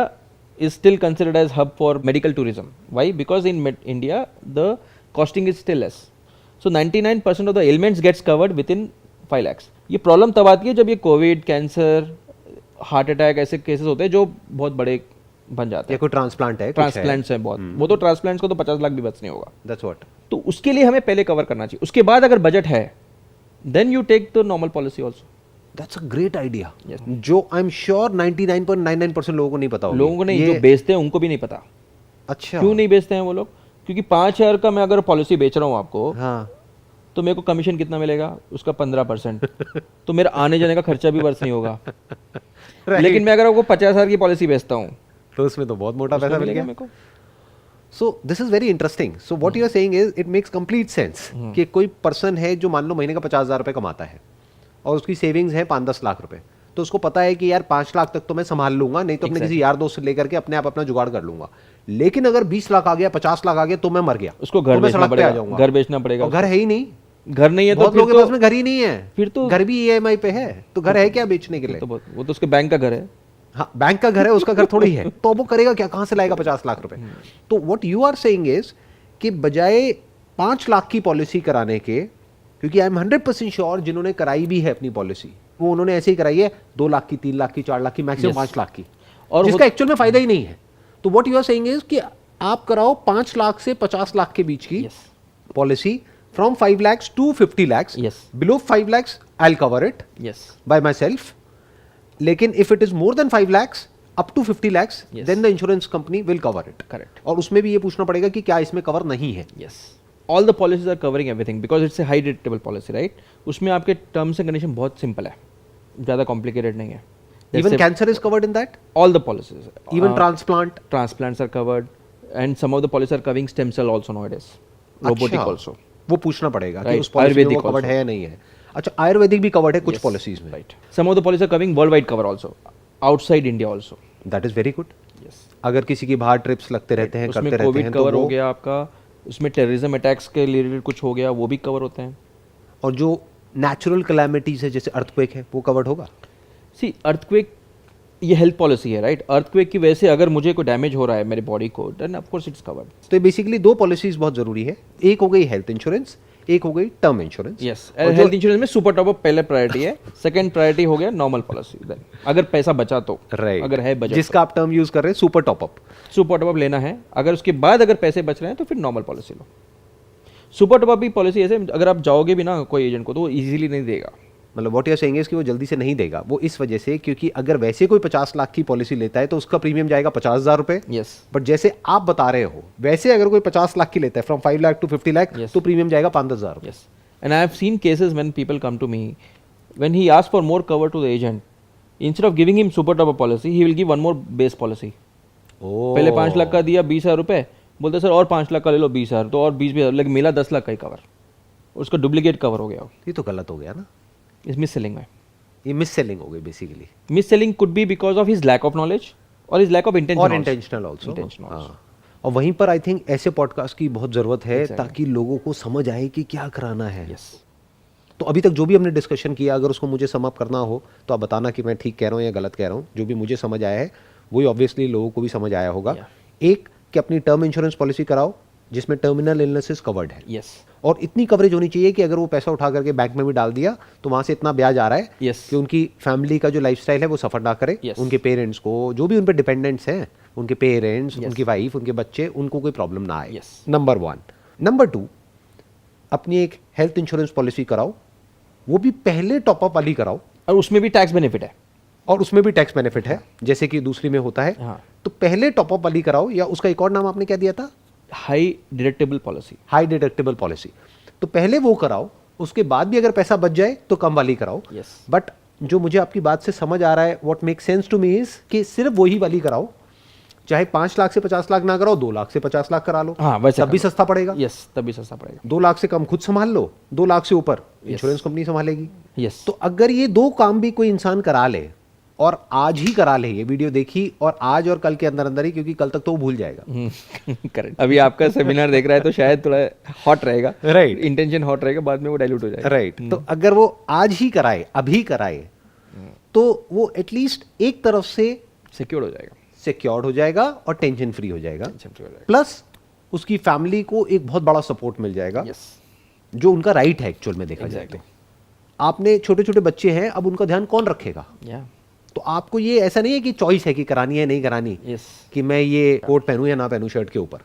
is still considered as hub for medical tourism. Why? Because in India the costing is still less. So 99% of the ailments gets covered within 5 lakhs. ये problem तब आती है जब ये Covid, cancer, heart attack ऐसे cases होते हैं जो बहुत बड़े बन जाते या हैं. कोई ट्रांसप्लांट है, ट्रांसप्लांट्स हैं बहुत, वो तो ट्रांसप्लांट्स को तो 50 लाख भी बच नहीं होगा. That's what. तो उसके लिए हमें पहले कवर करना चाहिए. उसके बाद अगर बजट है then you take the normal policy also. That's a great idea. Yes. जो आई एम श्योर 99.99% लोगों को नहीं पता होगा. लोगों को नहीं, जो बेचते हैं उनको भी नहीं पता. अच्छा, क्यों नहीं बेचते हैं वो लोग? क्योंकि 5,000 का मैं अगर पॉलिसी बेच रहा हूँ आपको, हाँ, तो मेरे को कमीशन कितना मिलेगा? उसका 15%. तो मेरा आने जाने का खर्चा भी वर्ष नहीं होगा. लेकिन मैं अगर आपको 50,000 की पॉलिसी बेचता हूँ तो उसमें तो बहुत मोटा पैसा मिल मिलेगा गया मेरे को. So this is very interesting. So what you are saying is it makes complete sense कि कोई पर्सन है जो मान लो महीने का 50,000 रुपये कमाता है और उसकी सेविंग्स है 5-10 लाख रुपए, तो उसको पता है कि यार 5 लाख तक तो मैं संभाल लूंगा, नहीं तो अपने किसी यार दोस्त से लेकर के अपने आप अपना जुगाड़ कर लूंगा। लेकिन अगर 20 लाख आ गया, 50 लाख आ गया, तो मैं मर गया, उसको तो घर मैं बेचना सड़क पे आ पड़ेगा, जाऊंगा। घर बेचना पड़ेगा, और घर है ही नहीं, घर नहीं है तो बहुत फिर लोगों के पास में घर ही नहीं है, फिर तो घर भी ईएमआई पे है, तो घर है क्या बेचने के लिए? वो तो उसके बैंक का घर है। हाँ, बैंक का घर है, उसका घर थोड़ी है, तो वो करेगा क्या, कहां से लाएगा 50 लाख रुपए? तो what you are saying is कि बजाय 5 लाख की पॉलिसी कराने के, क्योंकि आई एम 100% श्योर जिन्होंने कराई भी है अपनी पॉलिसी, वो उन्होंने ऐसे ही कराई है 2 लाख की, 3 लाख की, 4 लाख की, मैक्सिमम 5 लाख की, और जिसका एक्चुअल में फायदा ही नहीं है। तो what you are saying is कि आप कराओ 5 लाख से 50 लाख के बीच की policy, from 5 lakhs to 50 lakhs, below 5 lakhs I'll cover it by myself, लेकिन if it is more than 5 lakhs up to 50 lakhs then the insurance company will cover it. Correct. और उसमें भी ये पूछना पड़ेगा कि क्या इसमें कवर नहीं है? All the policies are covering everything because it's a high deductible policy, right? उसमें आपके टर्म्स एंड कंडीशन बहुत सिंपल है, ज़्यादा कॉम्प्लिकेटेड नहीं है। Even cancer is covered in that? All the policies. Even transplant? Transplants are covered and some of the policies are covering stem cell also nowadays. Robotic also. वो पूछना पड़ेगा कि Right. उस पॉलिसी में वो Ayurvedic कवर्ड also. है या नहीं है। अच्छा, आयुर्वेदिक भी कवर्ड है कुछ पॉलिसीज में। Right. Some of the policies are covering worldwide cover also, outside India also. That is very good. Yes. अगर किसी की बाहर ट्रिप्स लगते रहते हैं, उसमें करते रहते कोविड हैं, कवर तो हो वो, गया आपका, उसमें टेररिज्म अटैक्स के रिलेटेड कुछ हो गया वो भी कवर होते हैं। और जो नेचुरल कैलामिटीज है जैसे अर्थक्वेक है वो कवर्ड होगा। सी अर्थक्वेक ये हेल्थ पॉलिसी है, राइट? अर्थक्वेक की वजह से अगर मुझे कोई डैमेज हो रहा है मेरे बॉडी को, then of course it's covered. तो ये बेसिकली 2 पॉलिसीज बहुत जरूरी है, एक हो गई हेल्थ इंश्योरेंस, एक हो गई term insurance. Yes, health insurance में सुपर टॉप अप पहले प्रायोरिटी है, सेकंड प्रायोरिटी हो गया नॉर्मल पॉलिसी, देन अगर पैसा बचा तो, राइट, अगर है बजट, जिसका आप टर्म यूज कर रहे हैं super top up, super top up लेना है। अगर उसके बाद अगर पैसे बच रहे हैं तो फिर नॉर्मल पॉलिसी लो। सुपर टॉप अप भी पॉलिसी ऐसे अगर आप जाओगे भी ना कोई एजेंट को तो वो इजीली नहीं देगा। मतलब what you are saying is कि वो जल्दी से नहीं देगा, वो इस वजह से क्योंकि अगर वैसे कोई 50 लाख की पॉलिसी लेता है तो उसका प्रीमियम जाएगा 50,000 रुपए। यस, बट जैसे आप बता रहे हो वैसे अगर कोई 50 लाख की लेता है फ्रॉम 5 लाख टू 50 लाख, तो प्रीमियम जाएगा 5,000 रुपए। Yes, and I have seen cases when people come to me, when he ask for more cover to the agent, instead of giving him super top up policy he will give one more base policy. पहले 5 लाख का दिया 20,000 रुपए, बोलते sir और 5 लाख का ले लो 20,000, तो और 20,000, लेकिन मिला 10 लाख का ही कवर, उसका डुप्लीकेट कवर हो गया। ये तो गलत हो गया ना, इस मिस सेलिंग में, ये मिस सेलिंग हो गई basically. Mis selling could be because of his lack of knowledge और हिज लैक ऑफ इंटेंशन, और इंटेंशनल आल्सो। और वहीं पर आई थिंक ऐसे पॉडकास्ट की बहुत जरूरत है ताकि लोगों को समझ आए कि क्या कराना है। यस, तो अभी तक जो भी हमने डिस्कशन किया, अगर उसको मुझे सम अप करना हो तो आप बताना कि मैं ठीक कह रहा हूँ या गलत कह रहा हूँ। जो भी मुझे समझ आया है वही ऑब्वियसली लोगों को भी समझ आया होगा। एक कि अपनी टर्म इंश्योरेंस पॉलिसी कराओ जिसमें टर्मिनल इलनेसेस कवर्ड है। यस, और इतनी कवरेज होनी चाहिए कि अगर वो पैसा उठा करके बैंक में भी डाल दिया तो वहां से इतना ब्याज आ रहा है Yes. कि उनकी फैमिली का जो लाइफस्टाइल है वो सफर ना करे। Yes. उनके पेरेंट्स को, जो भी उन पे डिपेंडेंट्स हैं, उनके पेरेंट्स, उनकी वाइफ, उनके बच्चे, उनको कोई प्रॉब्लम ना आए। Yes. नंबर 1। नंबर 2, अपनी एक हेल्थ इंश्योरेंस पॉलिसी कराओ, वो भी पहले टॉपअप वाली कराओ, और उसमें भी टैक्स बेनिफिट है। और उसमें भी टैक्स बेनिफिट है जैसे कि दूसरी में होता है। हाँ। तो पहले टॉपअप वाली कराओ, या उसका एक और नाम आपने क्या दिया था? High deductible policy. High deductible policy. तो पहले वो कराओ, उसके बाद भी अगर पैसा बच जाए तो कम वाली कराओ। Yes. बट जो मुझे आपकी बात से समझ आ रहा है, what make sense to me is कि सिर्फ वही वाली कराओ, चाहे 5 लाख से 50 लाख ना कराओ, 2 लाख से 50 लाख करा लो। हाँ, वैसे तब भी सस्ता पड़ेगा। यस, तब भी सस्ता पड़ेगा। 2 लाख से कम खुद संभाल लो, 2 लाख से ऊपर इंश्योरेंस कंपनी संभालेगी। यस, तो अगर ये 2 काम भी कोई इंसान करा ले, और आज ही करा ले, ये वीडियो देखी और आज और कल के अंदर अंदर ही, क्योंकि कल तक तो वो भूल जाएगा। करेक्ट। अभी आपका सेमिनार देख रहा है तो शायद थोड़ा हॉट रहेगा, राइट, इंटेंशन हॉट रहेगा, बाद में वो डाइल्यूट हो जाएगा। राइट। तो अगर वो आज ही कराए, अभी कराए, तो वो एटलीस्ट एक तरफ से सिक्योर हो जाएगा, सिक्योर्ड हो जाएगा और टेंशन फ्री हो जाएगा। टेंशन फ्री हो जाएगा। प्लस उसकी फैमिली को एक बहुत बड़ा सपोर्ट मिल जाएगा, यस, जो उनका राइट है एक्चुअल में देखा जाए तो। आपने छोटे छोटे बच्चे हैं, अब उनका ध्यान कौन रखेगा? या तो आपको ये ऐसा नहीं है कि चॉइस है कि करानी है नहीं करानी, यस, कि मैं ये कोट पहनूं या ना पहनूं शर्ट के ऊपर।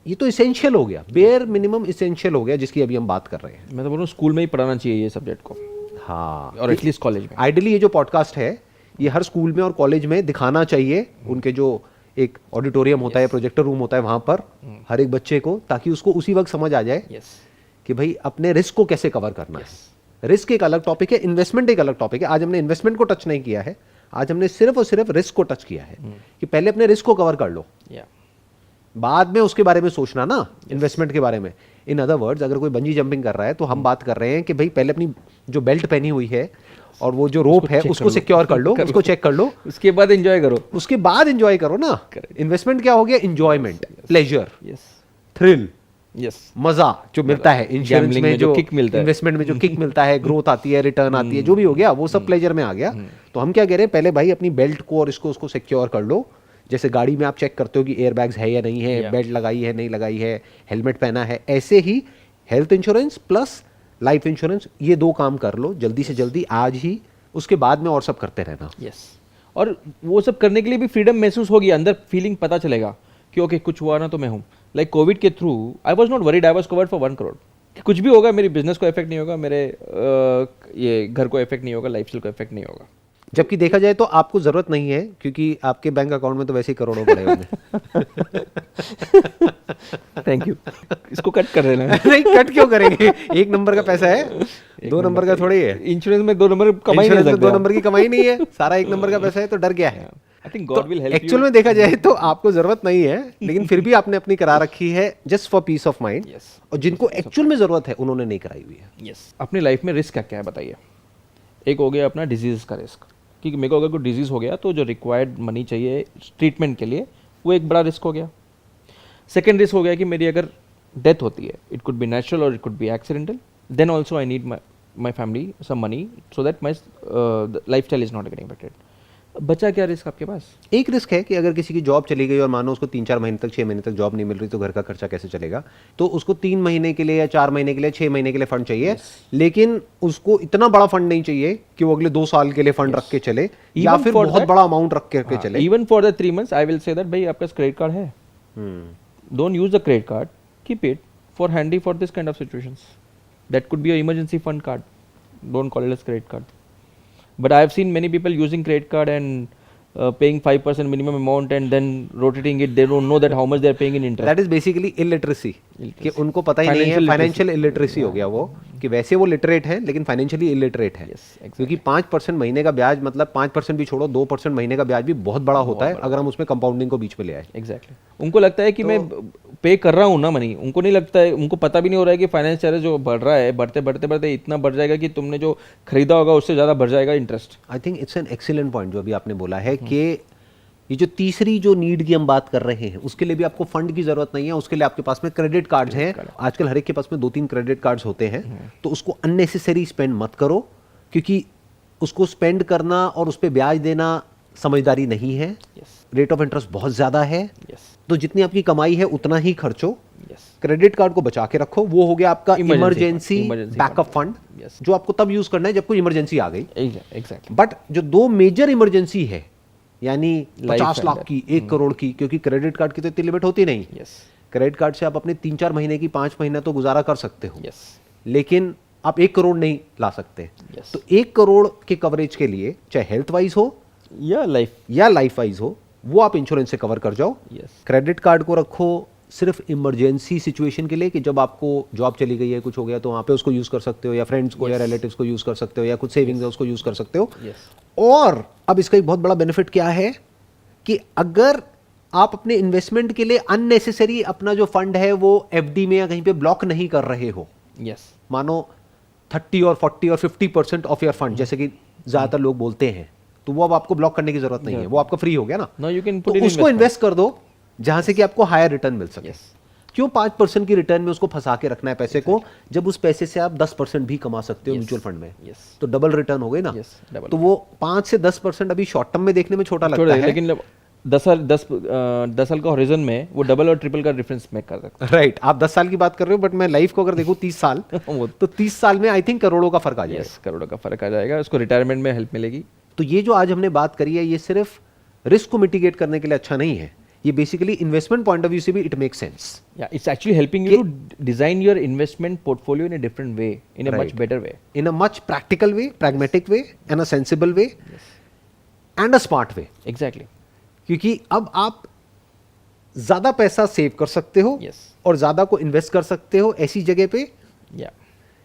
ये तो इसेंशियल हो गया, बेयर मिनिमम इसेंशियल हो गया, जिसकी अभी हम बात कर रहे हैं। मैं तो बोल रहा हूँ स्कूल में ही पढ़ाना चाहिए ये सब्जेक्ट को, हाँ, और एटलीस्ट कॉलेज में। आइडियली ये जो पॉडकास्ट है ये हर स्कूल में और कॉलेज में दिखाना चाहिए, उनके जो एक ऑडिटोरियम होता है, प्रोजेक्टर रूम होता है, वहां पर हर एक बच्चे को, ताकि उसको उसी वक्त समझ आ जाए यस, कि भाई अपने रिस्क को कैसे कवर करना है। रिस्क एक अलग टॉपिक है, इन्वेस्टमेंट एक अलग टॉपिक है। आज हमने इन्वेस्टमेंट को टच नहीं किया है, आज हमने सिर्फ और सिर्फ रिस्क को टच किया है कि पहले अपने रिस्क को कवर कर लो। या बाद में उसके बारे में सोचना ना, इन्वेस्टमेंट के बारे में। इन अदर वर्ड्स, अगर कोई बंजी जंपिंग कर रहा है तो हम बात कर रहे हैं कि भाई पहले अपनी जो बेल्ट पहनी हुई है और वो जो रोप है उसको सिक्योर कर लो, उसको चेक कर लो, उसके बाद एंजॉय करो। उसके बाद एंजॉय करो ना। इन्वेस्टमेंट क्या हो गया? Enjoyment, pleasure, yes thrill, yes, मजा जो मिलता है इंश्योरेंस Gambling में, जो किक मिलता है, इन्वेस्टमेंट में जो किक मिलता है, ग्रोथ आती है, रिटर्न आती है, जो भी हो गया वो सब प्लेजर में आ गया। तो हम क्या कह रहे हैं, पहले भाई अपनी बेल्ट को और इसको उसको सिक्योर कर लो। जैसे गाड़ी में आप चेक करते हो कि एयर बैग्स है या नहीं है, बेल्ट लगाई है नहीं लगाई है, हेलमेट पहना है, ऐसे ही health insurance plus life insurance, ये दो काम कर लो जल्दी से जल्दी आज ही। उसके बाद में और सब करते रहना। यस। और वो सब करने के लिए भी फ्रीडम महसूस होगी, अंदर फीलिंग पता चलेगा कि ओके कुछ हुआ ना तो मैं हूँ। लाइक कोविड के through I was not worried, I was covered for 1 crore. कुछ भी होगा मेरी बिजनेस को इफेक्ट नहीं होगा, मेरे ये घर को इफेक्ट नहीं होगा, लाइफस्टाइल को इफेक्ट नहीं होगा। जबकि देखा जाए तो आपको जरूरत नहीं है, क्योंकि आपके बैंक अकाउंट में तो वैसे ही करोड़ों पड़े होंगे। Thank you. इसको कट कर देना है। नहीं, कट क्यों करेंगे? 1 नंबर का पैसा है, 2 नंबर का थोड़ी है। इंश्योरेंस में 2 नंबर कमाई नहीं सकते। 2 नंबर की कमाई नहीं है, सारा 1 नंबर का पैसा है, तो डर गया है। I think God will help you. Actual में देखा जाए तो आपको जरूरत नहीं है, लेकिन फिर भी आपने अपनी करा रखी है just for piece of mind. Yes. और जिनको एक्चुअल में जरूरत है उन्होंने नहीं कराई हुई है। यस। अपनी लाइफ में रिस्क क्या क्या है बताइए। एक हो गया अपना डिजीज का रिस्क, क्योंकि मेरे को अगर कोई डिजीज हो गया तो जो रिक्वायर्ड मनी चाहिए ट्रीटमेंट के लिए, वो एक बड़ा रिस्क हो गया। सेकेंड रिस्क हो गया कि मेरी अगर डेथ होती है, इट कुड बी नेचुरल और it could be accidental, then also I need my family some money so that my lifestyle is not getting affected. बचा क्या रिस्क आपके पास? एक रिस्क है कि अगर किसी की जॉब चली गई और मानो उसको 3-4 महीने तक 6 महीने तक जॉब नहीं मिल रही, तो घर का खर्चा कैसे चलेगा? तो उसको 3 महीने के लिए या 4 महीने के लिए, 6 महीने के लिए फंड चाहिए। लेकिन उसको इतना बड़ा फंड नहीं चाहिए कि वो अगले 2 साल के लिए फंड रख के चले, या फिर बहुत बड़ा अमाउंट रख के चले। Even for the 3 months I will say that भाई आपका क्रेडिट कार्ड है, don't use the credit card, keep it for handy for this kind of situations. That could be a emergency fund card, don't call it as credit card. But I have seen many people using credit card and paying 5% minimum amount and then rotating it. They don't know that how much they are paying in interest. That is basically illiteracy. कि उनको पता ही नहीं है, financial illiteracy हो गया वो, कि वैसे वो लिटरेट है लेकिन फाइनेंशियली इलिटरेट है। क्योंकि 5% महीने का ब्याज, मतलब 5% भी छोड़ो, 2% महीने का ब्याज भी बहुत बड़ा होता है अगर हम उसमें कंपाउंडिंग को बीच में ले आए। एग्जैक्टली। उनको लगता है कि मैं पे कर रहा हूँ ना मनी, उनको नहीं लगता है, उनको पता भी नहीं हो रहा है कि फाइनेंस चार्ज जो बढ़ रहा है, बढ़ते बढ़ते बढ़ते इतना बढ़ जाएगा कि तुमने जो खरीदा होगा उससे ज़्यादा बढ़ जाएगा interest. I think it's an excellent point जो अभी आपने बोला है कि ये जो तीसरी जो नीड की हम बात कर रहे हैं, उसके लिए भी आपको फंड की जरूरत नहीं है। उसके लिए आपके पास में क्रेडिट कार्ड्स हैं। आजकल हर एक के पास में 2-3 क्रेडिट कार्ड्स होते हैं। तो उसको अननेसेसरी स्पेंड मत करो, क्योंकि उसको स्पेंड करना और उस पर ब्याज देना समझदारी नहीं है। रेट ऑफ इंटरेस्ट बहुत ज्यादा है। तो जितनी आपकी कमाई है उतना ही खर्चो। क्रेडिट कार्ड को बचा के रखो, वो हो गया आपका इमरजेंसी बैकअप फंड, जो आपको तब यूज करना है जब कोई इमरजेंसी आ गई। एग्जैक्टली। बट जो 2 मेजर इमरजेंसी है, यानी 50 लाख की, 1 करोड़ की, क्योंकि क्रेडिट कार्ड की तो इतनी लिमिट होती नहीं। क्रेडिट कार्ड से आप अपने 3-4 महीने की, 5 महीना तो गुजारा कर सकते हो। लेकिन आप 1 करोड़ नहीं ला सकते। तो 1 करोड़ के कवरेज के लिए, चाहे हेल्थ वाइज हो या लाइफ वाइज हो, वो आप इंश्योरेंस से कवर कर जाओ। क्रेडिट कार्ड को रखो सिर्फ इमरजेंसी सिचुएशन के लिए, कि जब आपको जॉब चली गई है, कुछ हो गया, तो वहां पे उसको यूज कर सकते हो, या फ्रेंड्स को या रिलेटिव्स को यूज कर सकते हो, या कुछ सेविंग्स है उसको यूज कर सकते हो। और अब इसका एक बहुत बड़ा बेनिफिट क्या है कि अगर आप अपने इन्वेस्टमेंट के लिए अननेसेसरी अपना जो फंड है वो एफडी में या कहीं पे ब्लॉक नहीं कर रहे हो, मानो 30 और 40 और 50% ऑफ योर फंड, जैसे कि ज्यादातर लोग बोलते हैं, तो वो अब आपको ब्लॉक करने की जरूरत नहीं है, वो आपका फ्री हो गया ना। तो उसको इन्वेस्ट कर दो जहां से कि आपको हायर रिटर्न मिल सके। क्यों 5% की रिटर्न में उसको फंसा के रखना है पैसे को, जब उस पैसे से आप 10% भी कमा सकते हो म्यूचुअल फंड में। तो डबल रिटर्न हो गई ना। तो वो 5 से 10% अभी शॉर्ट टर्म में देखने में छोटा लगता है, लेकिन 10 साल का हॉरिजन में वो डबल और ट्रिपल का डिफरेंस मेक कर सकता है। राइट। आप 10 साल की बात कर रहे हो, बट मैं लाइफ को अगर देखूं 30 साल तो 30 साल में आई थिंक करोड़ों का फर्क आ जाएगा। करोड़ों का फर्क आ जाएगा, उसको रिटायरमेंट में हेल्प मिलेगी। तो ये जो आज हमने बात करी है, ये सिर्फ रिस्क को मिटिगेट करने के लिए अच्छा नहीं है, ये basically investment point of view से भी it make sense. It's actually helping you to design your investment portfolio in a different way, in a much better way, in a much practical way, pragmatic way, and a sensible way, and a smart way. Exactly. क्योंकि अब आप ज्यादा पैसा save कर सकते हो और ज्यादा को इन्वेस्ट कर सकते हो ऐसी जगह पे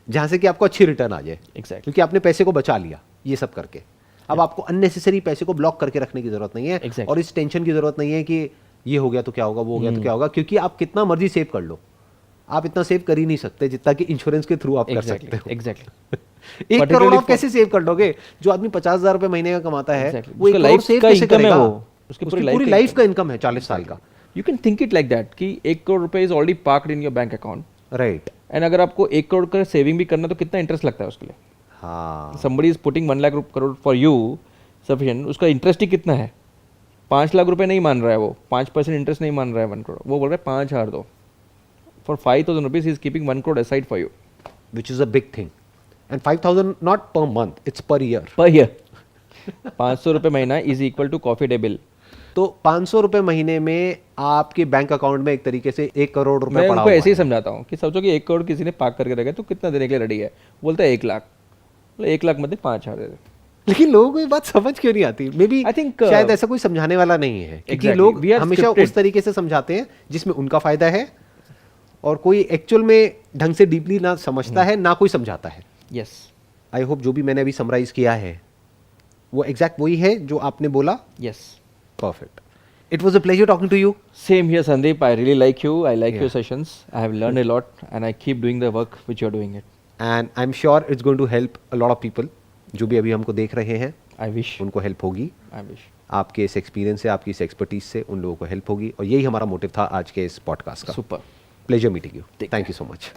जहां से कि आपको अच्छी रिटर्न आ जाए। क्योंकि आपने पैसे को बचा लिया ये सब करके। अब आपको अननेसेसरी पैसे को ब्लॉक करके रखने की जरूरत नहीं है, और इस टेंशन की जरूरत नहीं है कि ये हो गया तो क्या होगा, वो हो गया तो क्या होगा, क्योंकि आप कितना मर्जी सेव कर लो, आप इतना सेव कर ही नहीं सकते जितना कि इंश्योरेंस के थ्रू आप कर सकते हो। एग्जैक्टली 1 करोड़ आप कैसे सेव कर लोगे? जो आदमी 50,000 रुपए महीने का कमाता है Exactly. वो 1 उसका करोड़ life सेव का कैसे income है करेगा? वो। उसकी उसकी पूरी पूरी life लाइफ का इनकम है 40 साल का। You can think it like that कि 1 करोड़ रुपए is already parked in your bank account, right. And अगर आपको 1 करोड़ का सेविंग भी करना तो कितना इंटरेस्ट लगता है उसके लिए? हाँ, somebody is putting 1 lakh crore for you sufficient, उसका इंटरेस्ट ही कितना है? 5 लाख रुपए नहीं मान रहा है वो, 5% इंटरेस्ट नहीं मान रहा है 1 करोड़, वो बोल रहा है 5,000 दो। For 5,000 rupees is keeping 1 crore aside for you which is a big thing. And 5,000 not per month, it's per year. Per year. 500 रुपये महीना is equal to Coffee Day bill. तो 500 रुपए महीने में आपके बैंक अकाउंट में एक तरीके से 1 करोड़ रुपए मैं पड़ा उनको हुआ ऐसे ही है। समझाता हूँ कि सोचो कि 1 करोड़ किसी ने पार्क करके रखा है तो कितना देने के लिए रेडी है? बोलता है 1 लाख। बोले 1 लाख में 5,000 दे दे। लेकिन लोगों को ये बात समझ क्यों नहीं आती? मे बी I think, शायद ऐसा कोई समझाने वाला नहीं है, क्योंकि Exactly. लोग We are हमेशा scripted. उस तरीके से समझाते हैं जिसमें उनका फायदा है, और कोई एक्चुअल में ढंग से डीपली ना समझता है ना कोई समझाता है। यस, आई होप जो भी मैंने अभी समराइज किया है वो एग्जैक्ट वही है जो आपने बोला। Yes. Perfect. It was a pleasure talking to you. Same here, Sandeep. I really like you. I like Yeah. your sessions. I have learned a lot, and I keep doing the work which you're doing it. And I am sure it's going to help a lot of people जो भी अभी हमको देख रहे हैं, I wish. उनको help होगी। I wish. आपके इस एक्सपीरियंस से, आपकी इस एक्सपर्टीज से उन लोगों को हेल्प होगी, और यही हमारा मोटिव था आज के इस पॉडकास्ट का। Super. Pleasure meeting you. Take thank you so much.